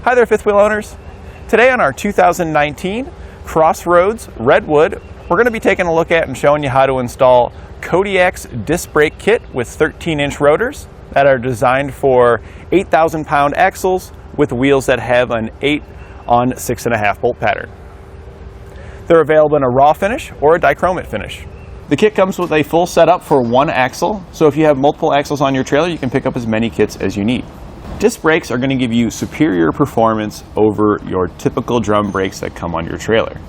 Hi there, fifth wheel owners. Today on our 2019 CrossRoads Redwood, we're going to be taking a look at and showing you how to install Kodiak's Disc Brake Kit with 13-inch rotors that are designed for 8,000-pound axles with wheels that have an 8 on 6.5 bolt pattern. They're available in a raw finish or a dichromate finish. The kit comes with a full setup for one axle, so if you have multiple axles on your trailer, you can pick up as many kits as you need. Disc brakes are going to give you superior performance over your typical drum brakes that come on your trailer.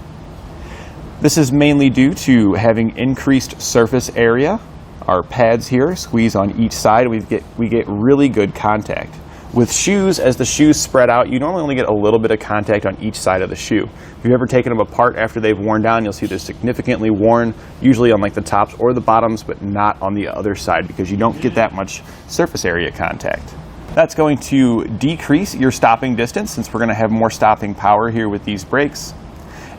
This is mainly due to having increased surface area. Our pads here squeeze on each side. We get really good contact. With shoes, as the shoes spread out, you normally only get a little bit of contact on each side of the shoe. If you've ever taken them apart after they've worn down, you'll see they're significantly worn, usually on like the tops or the bottoms, but not on the other side because you don't get that much surface area contact. That's going to decrease your stopping distance since we're going to have more stopping power here with these brakes.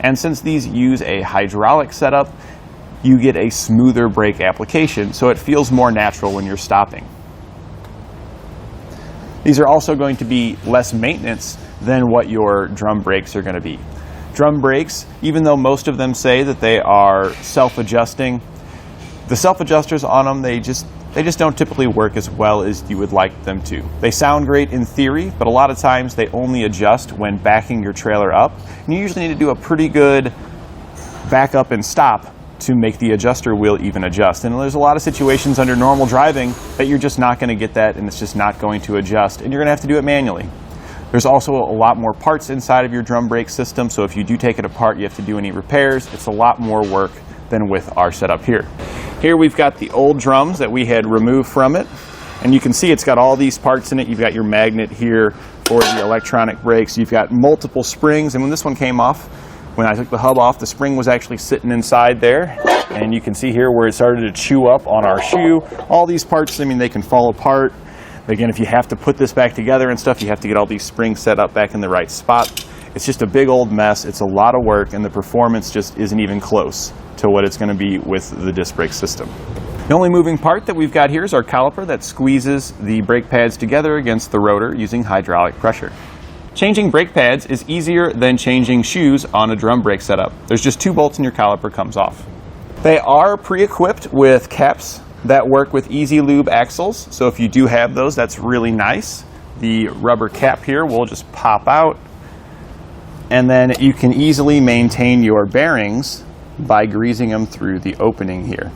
And since these use a hydraulic setup, you get a smoother brake application, so it feels more natural when you're stopping. These are also going to be less maintenance than what your drum brakes are going to be. Drum brakes, even though most of them say that they are self-adjusting, the self-adjusters on them, they just don't typically work as well as you would like them to. They sound great in theory, but a lot of times they only adjust when backing your trailer up. And you usually need to do a pretty good back up and stop to make the adjuster wheel even adjust. And there's a lot of situations under normal driving that you're just not going to get that and it's just not going to adjust, and you're going to have to do it manually. There's also a lot more parts inside of your drum brake system, so if you do take it apart, you have to do any repairs. It's a lot more work than with our setup here. Here we've got the old drums that we had removed from it, and you can see it's got all these parts in it. You've got your magnet here for the electronic brakes. You've got multiple springs, and when this one came off, when I took the hub off, the spring was actually sitting inside there, and you can see here where it started to chew up on our shoe. All these parts, I mean, they can fall apart. Again, if you have to put this back together and stuff, you have to get all these springs set up back in the right spot. It's just a big old mess. It's a lot of work, and the performance just isn't even close to what it's going to be with the disc brake system. The only moving part that we've got here is our caliper that squeezes the brake pads together against the rotor using hydraulic pressure. Changing brake pads is easier than changing shoes on a drum brake setup. There's just 2 bolts and your caliper comes off. They are pre-equipped with caps that work with Easy Lube axles, so if you do have those, that's really nice. The rubber cap here will just pop out, and then you can easily maintain your bearings by greasing them through the opening here.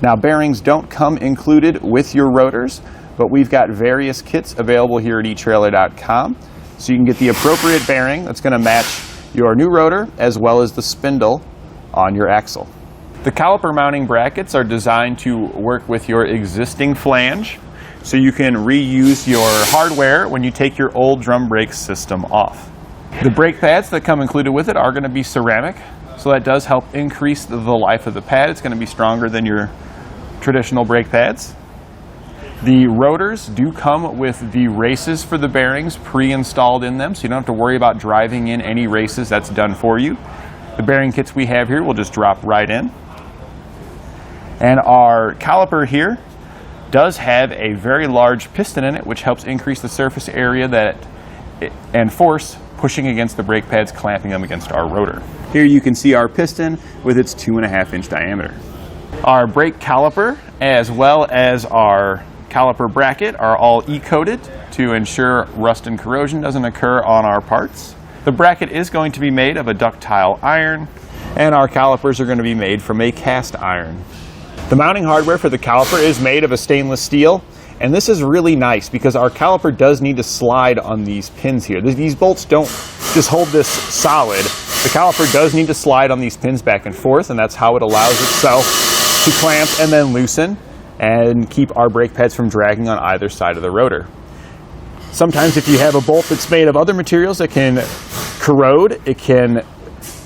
Now, bearings don't come included with your rotors, but we've got various kits available here at Etrailer.com, so you can get the appropriate bearing that's going to match your new rotor as well as the spindle on your axle. The caliper mounting brackets are designed to work with your existing flange, so you can reuse your hardware when you take your old drum brake system off. The brake pads that come included with it are going to be ceramic, so that does help increase the life of the pad. It's going to be stronger than your traditional brake pads. The rotors do come with the races for the bearings pre-installed in them, so you don't have to worry about driving in any races. That's done for you. The bearing kits we have here will just drop right in. And our caliper here does have a very large piston in it, which helps increase the surface area and force pushing against the brake pads, clamping them against our rotor. Here you can see our piston with its 2.5-inch diameter. Our brake caliper as well as our caliper bracket are all E-coated to ensure rust and corrosion doesn't occur on our parts. The bracket is going to be made of a ductile iron, and our calipers are going to be made from a cast iron. The mounting hardware for the caliper is made of a stainless steel, and this is really nice because our caliper does need to slide on these pins here. These bolts don't just hold this solid. The caliper does need to slide on these pins back and forth, and that's how it allows itself to clamp and then loosen and keep our brake pads from dragging on either side of the rotor. Sometimes if you have a bolt that's made of other materials, it can corrode, it can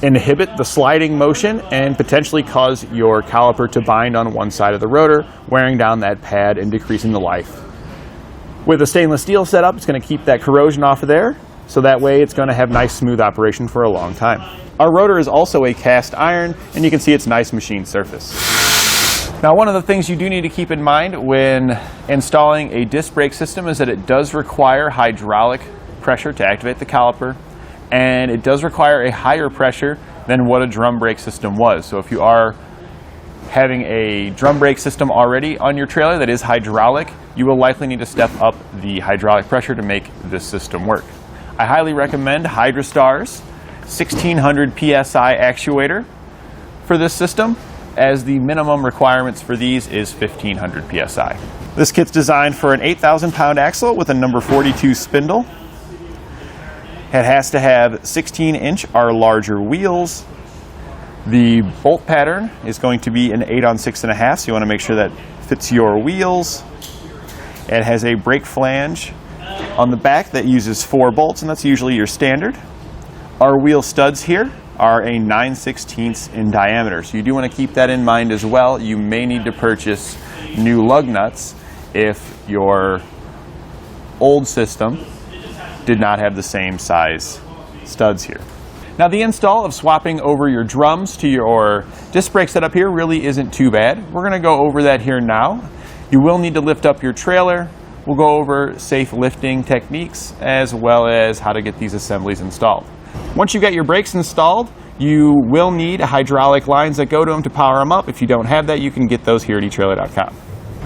inhibit the sliding motion and potentially cause your caliper to bind on one side of the rotor, wearing down that pad and decreasing the life. With a stainless steel setup, it's going to keep that corrosion off of there, so that way it's going to have nice smooth operation for a long time. Our rotor is also a cast iron, and you can see its nice machined surface. Now, one of the things you do need to keep in mind when installing a disc brake system is that it does require hydraulic pressure to activate the caliper, and it does require a higher pressure than what a drum brake system was. So if you are having a drum brake system already on your trailer that is hydraulic, you will likely need to step up the hydraulic pressure to make this system work. I highly recommend Hydra Star's 1600 PSI actuator for this system, as the minimum requirements for these is 1500 PSI. This kit's designed for an 8,000 pound axle with a number 42 spindle. It has to have 16-inch or larger wheels. The bolt pattern is going to be an 8 on 6.5, so you want to make sure that fits your wheels. It has a brake flange on the back that uses 4 bolts, and that's usually your standard. Our wheel studs here are a 9/16 in diameter, so you do want to keep that in mind as well. You may need to purchase new lug nuts if your old system did not have the same size studs here. Now, the install of swapping over your drums to your disc brake setup here really isn't too bad. We're going to go over that here now. You will need to lift up your trailer. We'll go over safe lifting techniques as well as how to get these assemblies installed. Once you've got your brakes installed, you will need hydraulic lines that go to them to power them up. If you don't have that, you can get those here at Etrailer.com.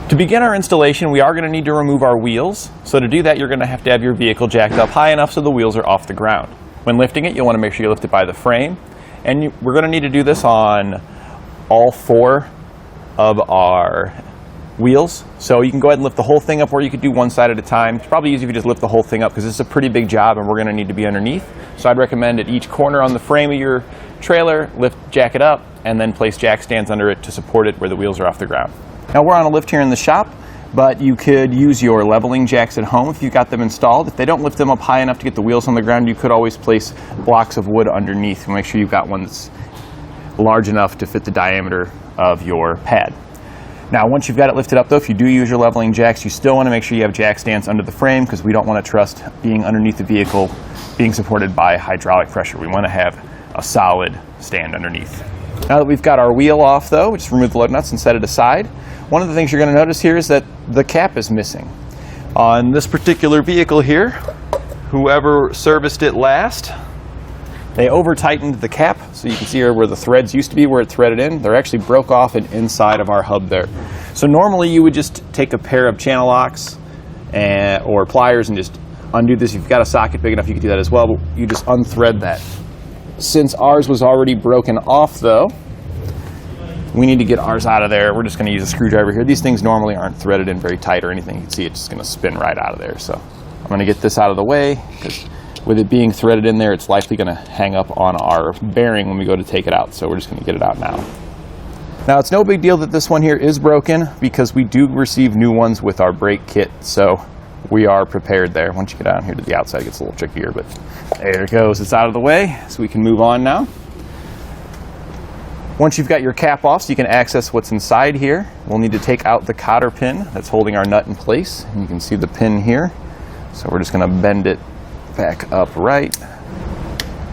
To begin our installation, we are going to need to remove our wheels. So to do that, you're going to have your vehicle jacked up high enough so the wheels are off the ground. When lifting it, you'll want to make sure you lift it by the frame. And we're going to need to do this on all 4 of our wheels. So you can go ahead and lift the whole thing up, or you could do one side at a time. It's probably easier if you just lift the whole thing up because this is a pretty big job and we're going to need to be underneath. So I'd recommend at each corner on the frame of your trailer, jack it up, and then place jack stands under it to support it where the wheels are off the ground. Now we're on a lift here in the shop, but you could use your leveling jacks at home if you've got them installed. If they don't lift them up high enough to get the wheels on the ground, you could always place blocks of wood underneath and make sure you've got one that's large enough to fit the diameter of your pad. Now, once you've got it lifted up, though, if you do use your leveling jacks, you still want to make sure you have jack stands under the frame because we don't want to trust being underneath the vehicle being supported by hydraulic pressure. We want to have a solid stand underneath. Now that we've got our wheel off, though, we just remove the lug nuts and set it aside. One of the things you're going to notice here is that the cap is missing. On this particular vehicle here, whoever serviced it last, they over-tightened the cap, so you can see here where the threads used to be, where it threaded in. They're actually broke off and inside of our hub there. So normally you would just take a pair of channel locks or pliers and just undo this. If you've got a socket big enough, you can do that as well, but you just unthread that. Since ours was already broken off, though, we need to get ours out of there. We're just going to use a screwdriver here. These things normally aren't threaded in very tight or anything. You can see it's just going to spin right out of there. So I'm going to get this out of the way because with it being threaded in there, it's likely going to hang up on our bearing when we go to take it out. So we're just going to get it out now. Now, it's no big deal that this one here is broken because we do receive new ones with our brake kit. So we are prepared there. Once you get down here to the outside, it gets a little trickier, but there it goes. It's out of the way, so we can move on now. Once you've got your cap off so you can access what's inside here, we'll need to take out the cotter pin that's holding our nut in place. And you can see the pin here. So we're just going to bend it back upright,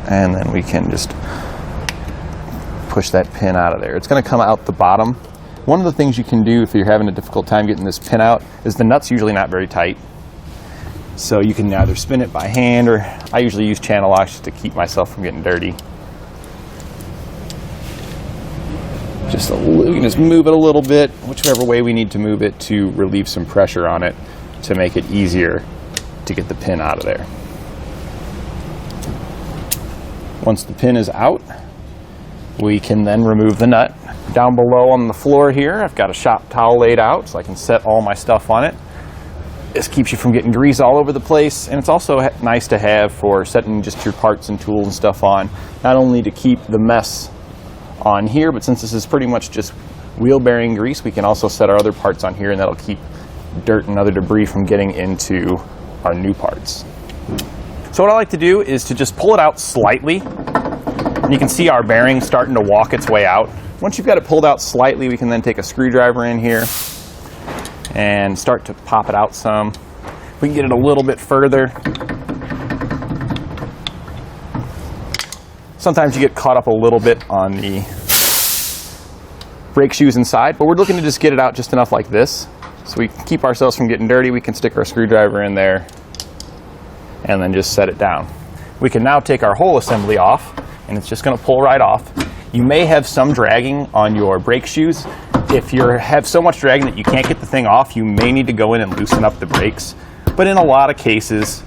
and then we can just push that pin out of there. It's going to come out the bottom. One of the things you can do if you're having a difficult time getting this pin out is the nut's usually not very tight. So you can either spin it by hand, or I usually use channel locks just to keep myself from getting dirty. We can just move it a little bit, whichever way we need to move it to relieve some pressure on it to make it easier to get the pin out of there. Once the pin is out, we can then remove the nut. Down below on the floor here, I've got a shop towel laid out so I can set all my stuff on it. This keeps you from getting grease all over the place, and it's also nice to have for setting just your parts and tools and stuff on, not only to keep the mess on here, but since this is pretty much just wheel bearing grease, we can also set our other parts on here, and that'll keep dirt and other debris from getting into our new parts. So what I like to do is to just pull it out slightly, and you can see our bearing starting to walk its way out. Once you've got it pulled out slightly, we can then take a screwdriver in here and start to pop it out some. We can get it a little bit further. Sometimes you get caught up a little bit on the brake shoes inside, but we're looking to just get it out just enough like this so we can keep ourselves from getting dirty. We can stick our screwdriver in there and then just set it down. We can now take our whole assembly off, and it's just going to pull right off. You may have some dragging on your brake shoes. If you have so much dragging that you can't get the thing off, you may need to go in and loosen up the brakes. But in a lot of cases,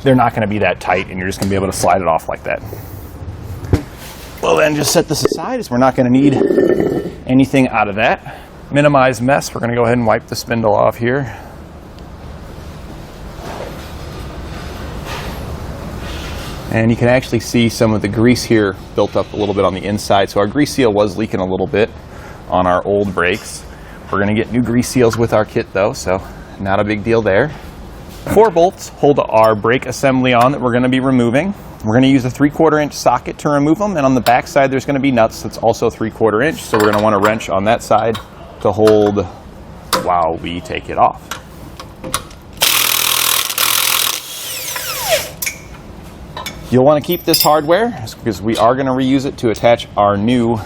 they're not going to be that tight, and you're just going to be able to slide it off like that. Well, then just set this aside, as we're not going to need anything out of that. Minimize mess. We're going to go ahead and wipe the spindle off here. And you can actually see some of the grease here built up a little bit on the inside. So our grease seal was leaking a little bit on our old brakes. We're going to get new grease seals with our kit though, so not a big deal there. 4 bolts hold our brake assembly on that we're going to be removing. We're going to use a 3/4 inch socket to remove them, and on the back side there's going to be nuts that's also 3/4 inch, so we're going to want a wrench on that side to hold while we take it off. You'll want to keep this hardware because we are going to reuse it to attach our new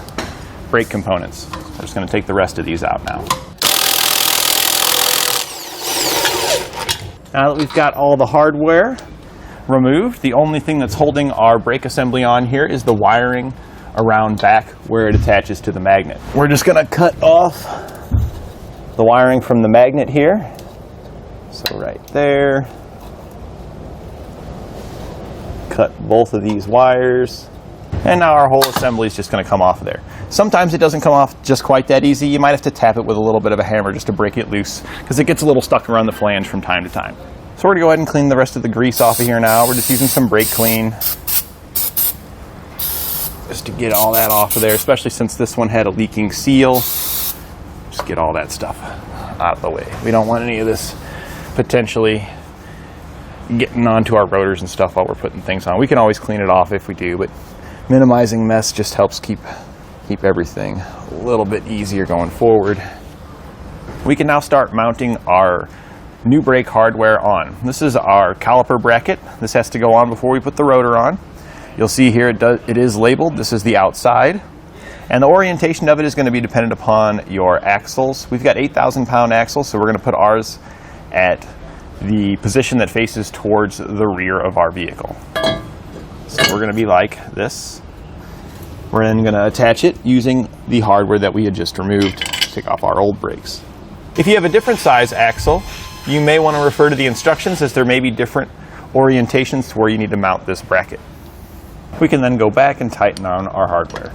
brake components. We're just going to take the rest of these out now. Now that we've got all the hardware removed, the only thing that's holding our brake assembly on here is the wiring around back where it attaches to the magnet. We're just going to cut off the wiring from the magnet here. So right there. Cut both of these wires, and now our whole assembly is just going to come off of there. Sometimes it doesn't come off just quite that easy. You might have to tap it with a little bit of a hammer just to break it loose, because it gets a little stuck around the flange from time to time. So we're going to go ahead and clean the rest of the grease off of here now. We're just using some brake clean just to get all that off of there, especially since this one had a leaking seal. Just get all that stuff out of the way. We don't want any of this potentially getting onto our rotors and stuff while we're putting things on. We can always clean it off if we do, but minimizing mess just helps keep everything a little bit easier going forward. We can now start mounting our new brake hardware on. This is our caliper bracket. This has to go on before we put the rotor on. You'll see here it is labeled. This is the outside, and the orientation of it is going to be dependent upon your axles. We've got 8,000-pound axles, so we're going to put ours at the position that faces towards the rear of our vehicle. So we're going to be like this. We're then going to attach it using the hardware that we had just removed to take off our old brakes. If you have a different size axle, you may want to refer to the instructions, as there may be different orientations to where you need to mount this bracket. We can then go back and tighten on our hardware.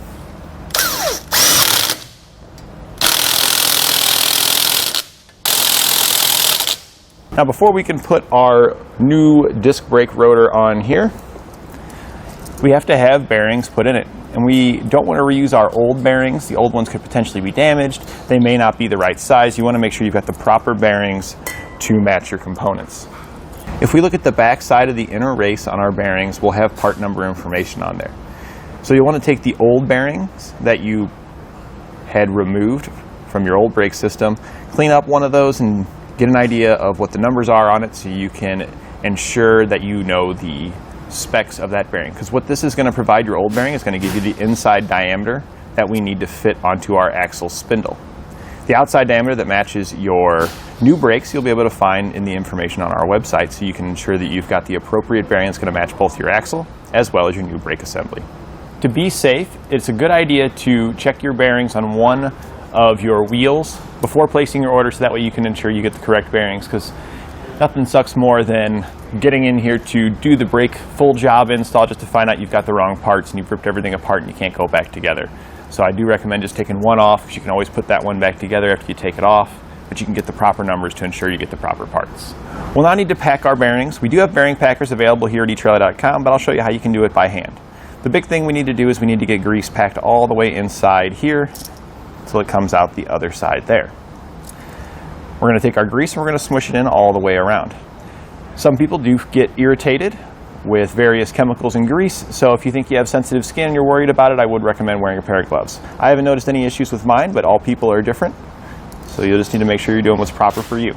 Now before we can put our new disc brake rotor on here, we have to have bearings put in it. And we don't want to reuse our old bearings. The old ones could potentially be damaged. They may not be the right size. You want to make sure you've got the proper bearings to match your components. If we look at the back side of the inner race on our bearings, we'll have part number information on there. So you'll want to take the old bearings that you had removed from your old brake system, clean up one of those and get an idea of what the numbers are on it so you can ensure that you know the specs of that bearing. Because what this is going to provide your old bearing is going to give you the inside diameter that we need to fit onto our axle spindle. The outside diameter that matches your new brakes you'll be able to find in the information on our website, so you can ensure that you've got the appropriate bearing that's going to match both your axle as well as your new brake assembly. To be safe, it's a good idea to check your bearings on one of your wheels before placing your order, so that way you can ensure you get the correct bearings, because nothing sucks more than getting in here to do the brake full job install just to find out you've got the wrong parts and you've ripped everything apart and you can't go back together. So I do recommend just taking one off, because you can always put that one back together after you take it off, but you can get the proper numbers to ensure you get the proper parts. We'll now need to pack our bearings. We do have bearing packers available here at Etrailer.com, but I'll show you how you can do it by hand. The big thing we need to do is we need to get grease packed all the way inside here until it comes out the other side there. We're going to take our grease and we're going to smush it in all the way around. Some people do get irritated with various chemicals and grease, so if you think you have sensitive skin and you're worried about it, I would recommend wearing a pair of gloves. I haven't noticed any issues with mine, but all people are different, so you'll just need to make sure you're doing what's proper for you.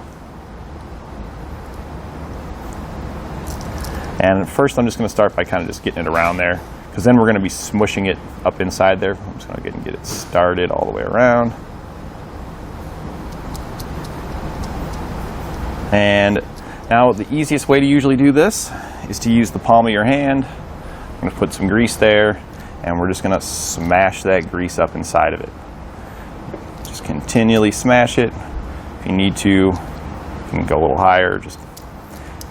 And first I'm just going to start by kind of just getting it around there, because then we're going to be smushing it up inside there. I'm just going to get it started all the way around. And Now, the easiest way to usually do this is to use the palm of your hand. I'm going to put some grease there, and we're just going to smash that grease up inside of it. Just continually smash it. If you need to, you can go a little higher.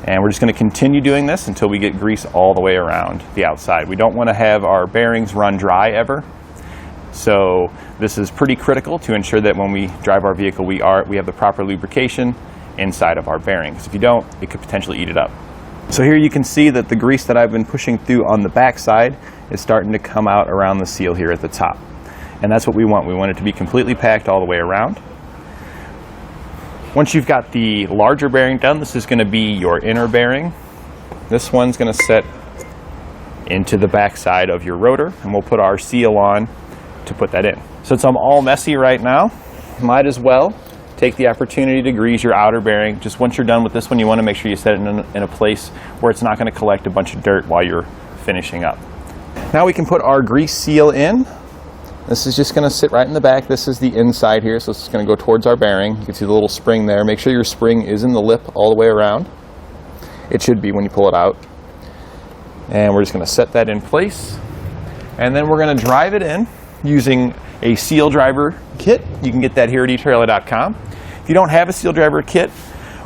And we're just going to continue doing this until we get grease all the way around the outside. We don't want to have our bearings run dry ever. So this is pretty critical to ensure that when we drive our vehicle, we have the proper lubrication inside of our bearings. If you don't, it could potentially eat it up. So here you can see that the grease that I've been pushing through on the back side is starting to come out around the seal here at the top. And that's what we want. We want it to be completely packed all the way around. Once you've got the larger bearing done, this is going to be your inner bearing. This one's going to set into the back side of your rotor, and we'll put our seal on to put that in. Since I'm all messy right now, might as well take the opportunity to grease your outer bearing. Just once you're done with this one, you want to make sure you set it in a place where it's not going to collect a bunch of dirt while you're finishing up. Now we can put our grease seal in. This is just going to sit right in the back. This is the inside here, so it's going to go towards our bearing. You can see the little spring there. Make sure your spring is in the lip all the way around. It should be when you pull it out. And we're just going to set that in place. And then we're going to drive it in using a seal driver kit. You can get that here at Etrailer.com. If you don't have a seal driver kit,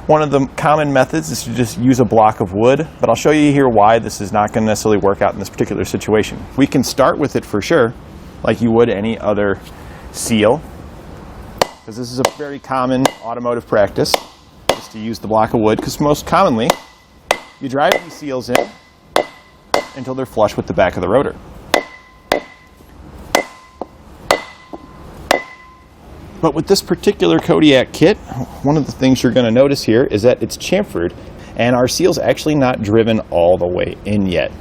one of the common methods is to just use a block of wood, but I'll show you here why this is not going to necessarily work out in this particular situation. We can start with it for sure, like you would any other seal, because this is a very common automotive practice, just to use the block of wood, because most commonly you drive these seals in until they're flush with the back of the rotor. But with this particular Kodiak kit, one of the things you're going to notice here is that it's chamfered, and our seal's actually not driven all the way in yet.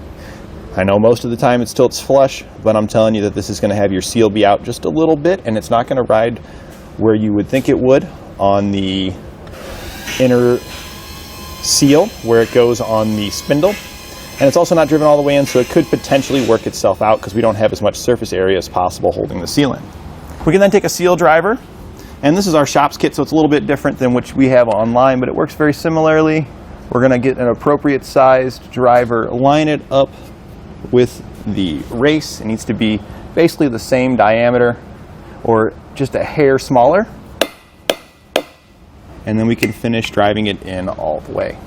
I know most of the time it's till it's flush, but I'm telling you that this is going to have your seal be out just a little bit, and it's not going to ride where you would think it would on the inner seal where it goes on the spindle. And it's also not driven all the way in, so it could potentially work itself out because we don't have as much surface area as possible holding the seal in. We can then take a seal driver, and this is our shop's kit, so it's a little bit different than what we have online, but it works very similarly. We're going to get an appropriate sized driver, line it up with the race. It needs to be basically the same diameter or just a hair smaller, and then we can finish driving it in all the way.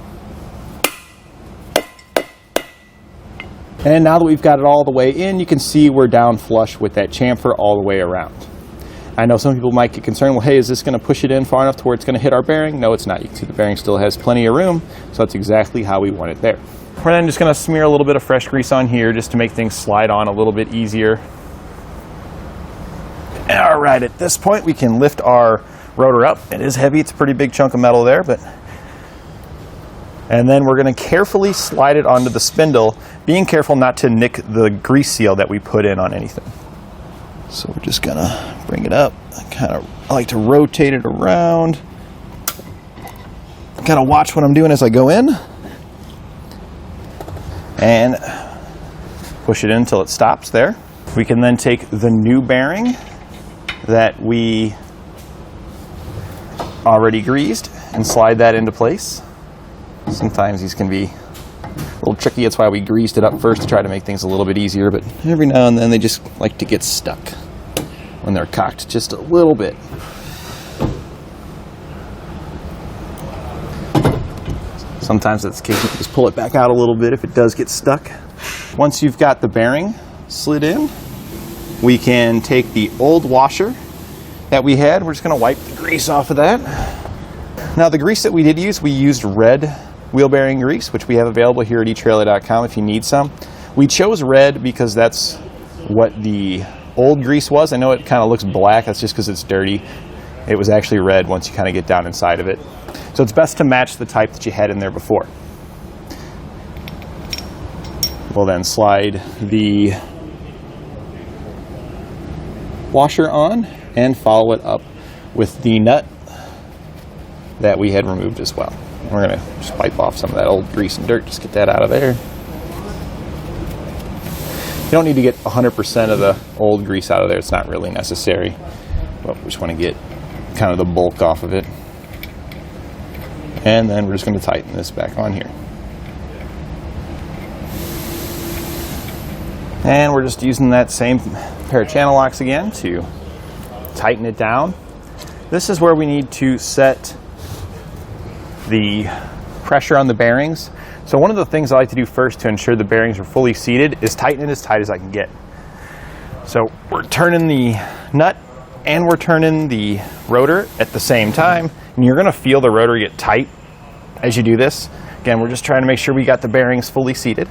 And now that we've got it all the way in, you can see we're down flush with that chamfer all the way around. I know some people might get concerned, well, hey, is this going to push it in far enough to where it's going to hit our bearing? No, it's not. You can see the bearing still has plenty of room, so that's exactly how we want it there. We're then just going to smear a little bit of fresh grease on here just to make things slide on a little bit easier. All right, at this point we can lift our rotor up. It is heavy, it's a pretty big chunk of metal there, and then we're going to carefully slide it onto the spindle, being careful not to nick the grease seal that we put in on anything. So we're just going to bring it up. I like to rotate it around. Kind of watch what I'm doing as I go in. And push it in until it stops there. We can then take the new bearing that we already greased and slide that into place. Sometimes these can be a little tricky. That's why we greased it up first to try to make things a little bit easier, but every now and then they just like to get stuck when they're cocked just a little bit. Sometimes that's the case. You can just pull it back out a little bit if it does get stuck. Once you've got the bearing slid in, we can take the old washer that we had. We're just going to wipe the grease off of that. Now the grease that we did use, we used red wheel bearing grease, which we have available here at Etrailer.com if you need some. We chose red because that's what the old grease was. I know it kind of looks black, that's just because it's dirty. It was actually red once you kind of get down inside of it. So it's best to match the type that you had in there before. We'll then slide the washer on and follow it up with the nut that we had removed as well. We're going to just wipe off some of that old grease and dirt, just get that out of there. You don't need to get 100% of the old grease out of there, it's not really necessary, but we just want to get kind of the bulk off of it. And then we're just going to tighten this back on here. And we're just using that same pair of channel locks again to tighten it down. This is where we need to set the pressure on the bearings. So one of the things I like to do first to ensure the bearings are fully seated is tighten it as tight as I can get. So we're turning the nut and we're turning the rotor at the same time, and you're going to feel the rotor get tight as you do this. Again, we're just trying to make sure we got the bearings fully seated.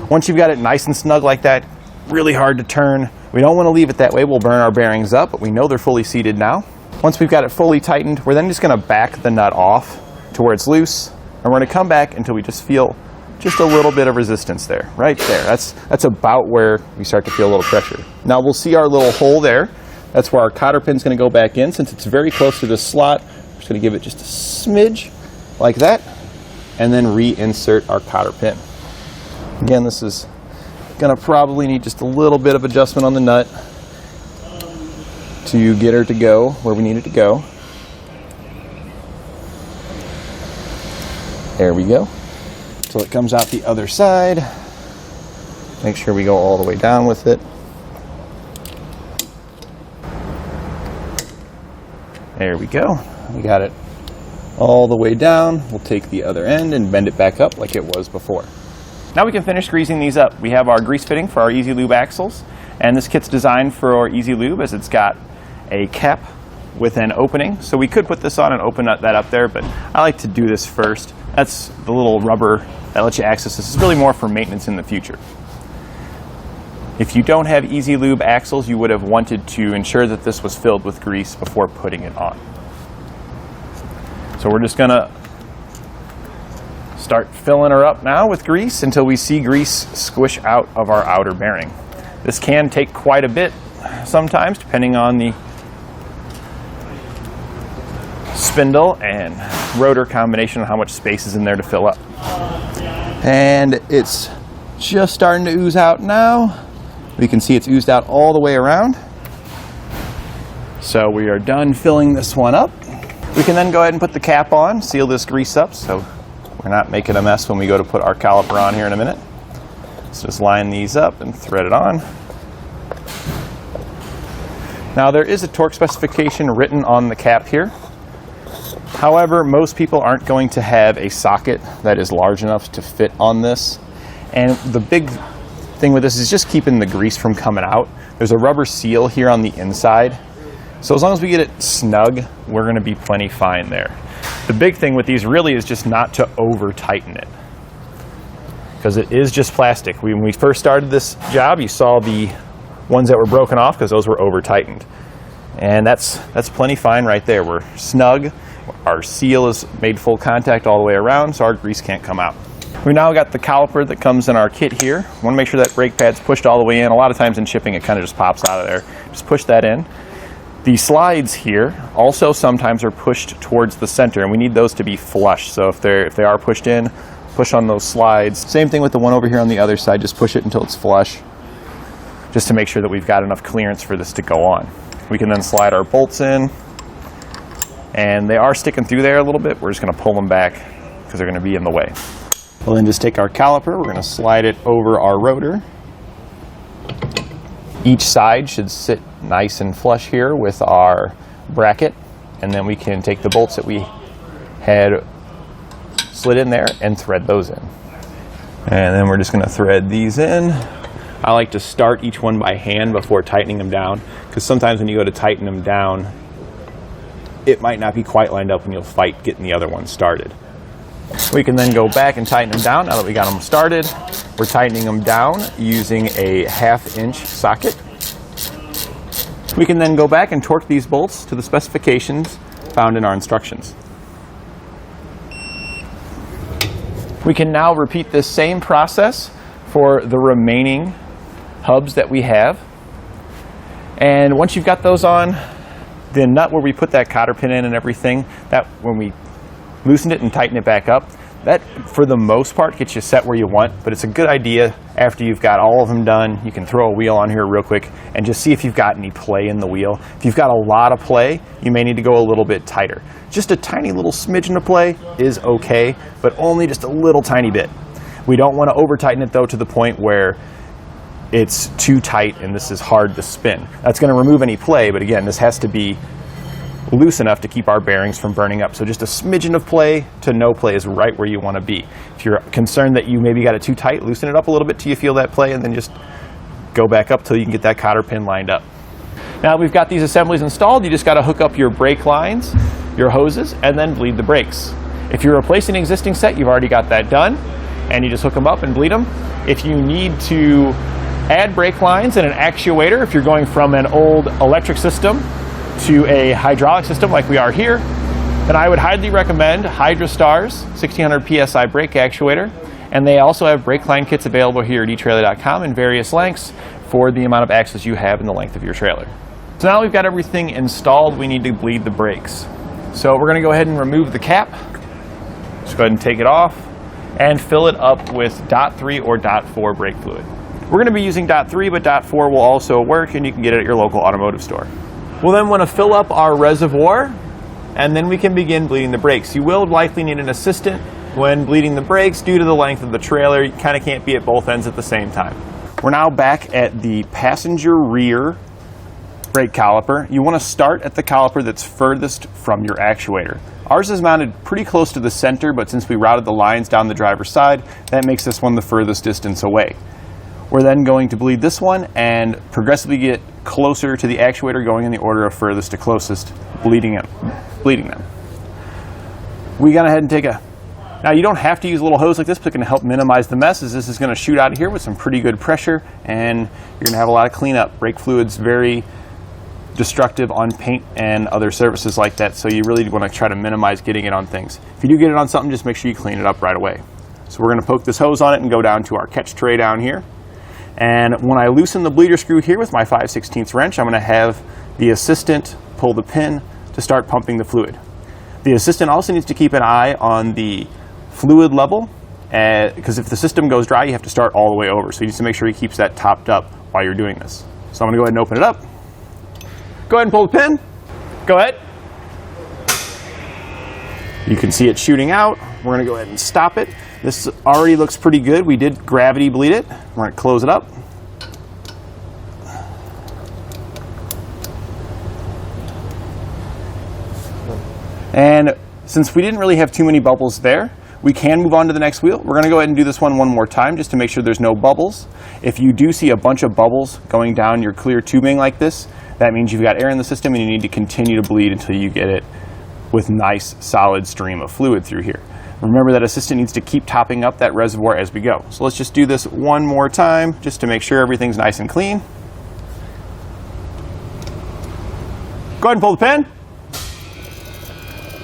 Once you've got it nice and snug like that, really hard to turn. We don't want to leave it that way. We'll burn our bearings up, but we know they're fully seated now. Once we've got it fully tightened, we're then just going to back the nut off to where it's loose, and we're going to come back until we just feel just a little bit of resistance there, right there. That's about where we start to feel a little pressure. Now we'll see our little hole there. That's where our cotter pin's going to go back in. Since it's very close to this slot, we're just going to give it just a smidge like that, and then reinsert our cotter pin. Again, this is going to probably need just a little bit of adjustment on the nut to get her to go where we need it to go. There we go. So it comes out the other side. Make sure we go all the way down with it. There we go. We got it all the way down. We'll take the other end and bend it back up like it was before. Now we can finish greasing these up. We have our grease fitting for our Easy Lube axles, and this kit's designed for our Easy Lube as it's got a cap with an opening. So we could put this on and open that up there, but I like to do this first. That's the little rubber that lets you access this. It's really more for maintenance in the future. If you don't have Easy Lube axles, you would have wanted to ensure that this was filled with grease before putting it on. So we're just gonna start filling her up now with grease until we see grease squish out of our outer bearing. This can take quite a bit sometimes, depending on the spindle and rotor combination and how much space is in there to fill up. And it's just starting to ooze out now. We can see it's oozed out all the way around. So we are done filling this one up. We can then go ahead and put the cap on, seal this grease up so we're not making a mess when we go to put our caliper on here in a minute. Let's just line these up and thread it on. Now there is a torque specification written on the cap here. However, most people aren't going to have a socket that is large enough to fit on this. And the big thing with this is just keeping the grease from coming out. There's a rubber seal here on the inside. So as long as we get it snug, we're going to be plenty fine there. The big thing with these really is just not to over tighten it, because it is just plastic. When we first started this job, you saw the ones that were broken off because those were over tightened. And that's plenty fine right there. We're snug. Our seal is made full contact all the way around, so our grease can't come out. We now got the caliper that comes in our kit here. We want to make sure that brake pad's pushed all the way in. A lot of times in shipping it kind of just pops out of there. Just push that in. The slides here also sometimes are pushed towards the center, and we need those to be flush. So if they are pushed in, push on those slides. Same thing with the one over here on the other side. Just push it until it's flush, just to make sure that we've got enough clearance for this to go on. We can then slide our bolts in, and they are sticking through there a little bit. We're just going to pull them back because they're going to be in the way. We'll then just take our caliper. We're going to slide it over our rotor. Each side should sit nice and flush here with our bracket, and then we can take the bolts that we had slid in there and thread those in. And then we're just going to thread these in. I like to start each one by hand before tightening them down, because sometimes when you go to tighten them down, it might not be quite lined up and you'll fight getting the other one started. We can then go back and tighten them down. Now that we got them started, we're tightening them down using a 1/2 inch socket. We can then go back and torque these bolts to the specifications found in our instructions. We can now repeat this same process for the remaining hubs that we have. And once you've got those on, the nut where we put that cotter pin in and everything, that when we loosened it and tightened it back up, That, for the most part, gets you set where you want, but it's a good idea after you've got all of them done, you can throw a wheel on here real quick and just see if you've got any play in the wheel. If you've got a lot of play, you may need to go a little bit tighter. Just a tiny little smidgen of play is okay, but only just a little tiny bit. We don't want to over tighten it though to the point where it's too tight and this is hard to spin. That's going to remove any play, but again, this has to be loose enough to keep our bearings from burning up. So just a smidgen of play to no play is right where you want to be. If you're concerned that you maybe got it too tight, loosen it up a little bit till you feel that play, and then just go back up till you can get that cotter pin lined up. Now we've got these assemblies installed, you just got to hook up your brake lines, your hoses, and then bleed the brakes. If you're replacing an existing set, you've already got that done, and you just hook them up and bleed them. If you need to add brake lines and an actuator, if you're going from an old electric system to a hydraulic system like we are here, then I would highly recommend Hydra Star's 1600 PSI brake actuator, and they also have brake line kits available here at Etrailer.com in various lengths for the amount of axles you have and the length of your trailer. So now we've got everything installed, we need to bleed the brakes. So we're going to go ahead and remove the cap. Just go ahead and take it off and fill it up with .3 or .4 brake fluid. We're going to be using .3, but .4 will also work, and you can get it at your local automotive store. We'll then want to fill up our reservoir, and then we can begin bleeding the brakes. You will likely need an assistant when bleeding the brakes due to the length of the trailer. You kind of can't be at both ends at the same time. We're now back at the passenger rear brake caliper. You want to start at the caliper that's furthest from your actuator. Ours is mounted pretty close to the center, but since we routed the lines down the driver's side, that makes this one the furthest distance away. We're then going to bleed this one and progressively get closer to the actuator, going in the order of furthest to closest, bleeding them. We got ahead and take a... Now you don't have to use a little hose like this, but it can help minimize the mess, as this is going to shoot out of here with some pretty good pressure, and you're going to have a lot of cleanup. Brake fluid's very destructive on paint and other surfaces like that, so you really want to try to minimize getting it on things. If you do get it on something, just make sure you clean it up right away. So we're going to poke this hose on it and go down to our catch tray down here. And when I loosen the bleeder screw here with my 5/16 wrench, I'm going to have the assistant pull the pin to start pumping the fluid. The assistant also needs to keep an eye on the fluid level, because if the system goes dry, you have to start all the way over. So you need to make sure he keeps that topped up while you're doing this. So I'm going to go ahead and open it up. Go ahead and pull the pin. Go ahead. You can see it shooting out. We're going to go ahead and stop it. This already looks pretty good. We did gravity bleed it. We're going to close it up. And since we didn't really have too many bubbles there, we can move on to the next wheel. We're going to go ahead and do this one more time just to make sure there's no bubbles. If you do see a bunch of bubbles going down your clear tubing like this, that means you've got air in the system and you need to continue to bleed until you get it with nice solid stream of fluid through here. Remember that assistant needs to keep topping up that reservoir as we go. So let's just do this one more time just to make sure everything's nice and clean. Go ahead and pull the pin.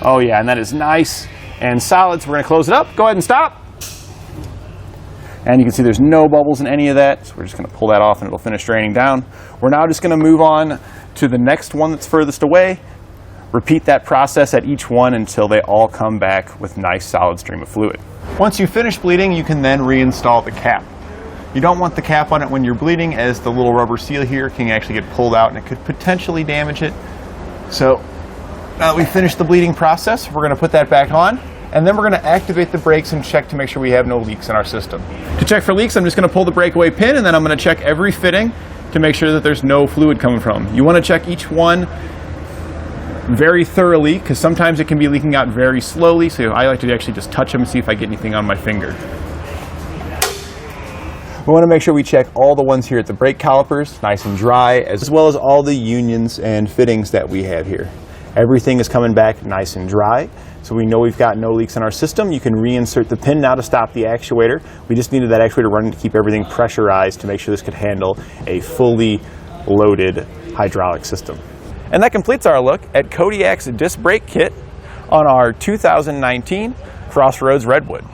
Oh yeah, and that is nice and solid, so we're going to close it up. Go ahead and stop. And you can see there's no bubbles in any of that, so we're just going to pull that off and it'll finish draining down. We're now just going to move on to the next one that's furthest away. Repeat that process at each one until they all come back with nice solid stream of fluid. Once you finish bleeding, you can then reinstall the cap. You don't want the cap on it when you're bleeding, as the little rubber seal here can actually get pulled out and it could potentially damage it. So now that we've finished the bleeding process, we're going to put that back on, and then we're going to activate the brakes and check to make sure we have no leaks in our system. To check for leaks, I'm just going to pull the breakaway pin, and then I'm going to check every fitting to make sure that there's no fluid coming from them. You want to check each one very thoroughly, because sometimes it can be leaking out very slowly, so I like to actually just touch them and see if I get anything on my finger. We want to make sure we check all the ones here at the brake calipers, nice and dry, as well as all the unions and fittings that we have here. Everything is coming back nice and dry, so we know we've got no leaks in our system. You can reinsert the pin now to stop the actuator. We just needed that actuator running to keep everything pressurized to make sure this could handle a fully loaded hydraulic system. And that completes our look at Kodiak's Disc Brake Kit on our 2019 CrossRoads Redwood.